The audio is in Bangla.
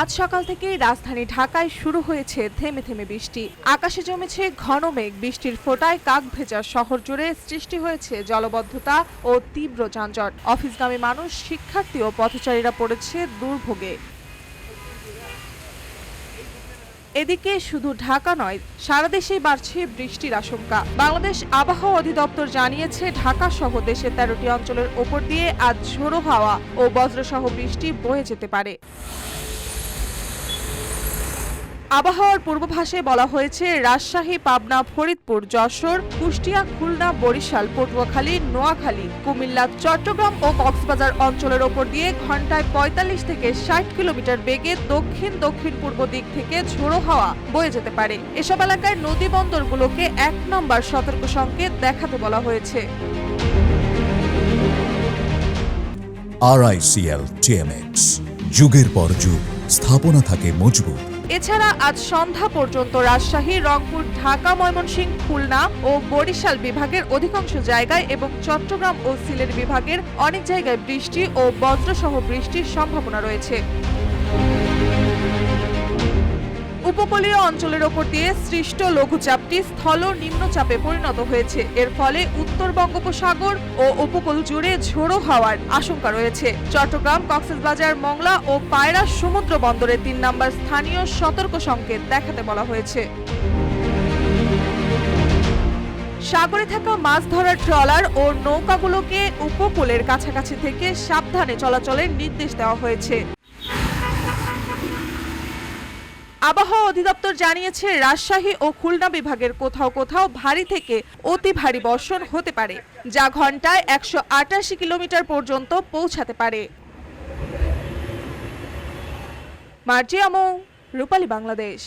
আজ সকাল থেকেই রাজধানী ঢাকায় শুরু হয়েছে থেমে থেমে বৃষ্টি। আকাশে জমেছে ঘন মেঘ, বৃষ্টির ফোঁটায় কাক ভেজা শহর জুড়ে সৃষ্টি হয়েছে জলবদ্ধতা ও তীব্র যানজট। অফিসগামী মানুষ, শিক্ষার্থী ও পথচারীরা পড়েছে দুর্ভোগে। এদিকে শুধু ঢাকা নয়, সারা দেশেই বাড়ছে বৃষ্টির আশঙ্কা। বাংলাদেশ আবহাওয়া অধিদপ্তর জানিয়েছে, ঢাকা সহ দেশের 13টি অঞ্চলের ওপর দিয়ে আজ ঝোড়ো হাওয়া ও বজ্রসহ বৃষ্টি বয়ে যেতে পারে। আবহাওয়ার পূর্বাভাসে বলা হয়েছে, রাজশাহী, পাবনা, ফরিদপুর, যশোর, কুষ্টিয়া, খুলনা, বরিশাল, পটুয়াখালী, নোয়াখালী, কুমিল্লা, চট্টগ্রাম ও কক্সবাজার অঞ্চলের ওপর দিয়ে ঘন্টায় 45 থেকে 60 কিলোমিটার বেগে দক্ষিণ দক্ষিণ পূর্ব দিক থেকে ঝোড়ো হাওয়া বয়ে যেতে পারে। এসব এলাকায় নদী বন্দরগুলোকে 1 নম্বর সতর্ক সংকেত দেখাতে বলা হয়েছে। RICL TMX, যুগের পর যুগ স্থাপনা থাকে মজবুত। এছাড়া আজ সন্ধ্যা পর্যন্ত রাজশাহী, রংপুর, ঢাকা, ময়মনসিংহ, খুলনা ও বরিশাল বিভাগের অধিকাংশ জায়গায় এবং চট্টগ্রাম ও সিলেট বিভাগের অনেক জায়গায় বৃষ্টি ও বজ্রসহ বৃষ্টির সম্ভাবনা রয়েছে। উপকূলীয় অঞ্চলের ওপর দিয়ে সৃষ্ট লঘুচাপটি স্থল নিম্নচাপে পরিণত হয়েছে। এর ফলে উত্তর বঙ্গোপসাগর ও উপকূল জুড়ে ঝোড়ো হাওয়ার আশঙ্কা রয়েছে। চট্টগ্রাম, কক্সবাজার, মংলা ও পায়রা সমুদ্র বন্দরে 3 নম্বর স্থানীয় সতর্ক সংকেত দেখাতে বলা হয়েছে। সাগরে থাকা মাছ ধরার ট্রলার ও নৌকাগুলোকে উপকূলের কাছাকাছি থেকে সাবধানে চলাচলের নির্দেশ দেওয়া হয়েছে। আবহাওয়া অধিদপ্তর জানিয়েছে, রাজশাহী ও খুলনা বিভাগের কোথাও কোথাও ভারী থেকে অতি ভারী বর্ষণ হতে পারে, যা ঘন্টায় 188 কিলোমিটার পর্যন্ত পৌঁছাতে পারে। মার্জিয়া মৌ, রূপালী বাংলাদেশ।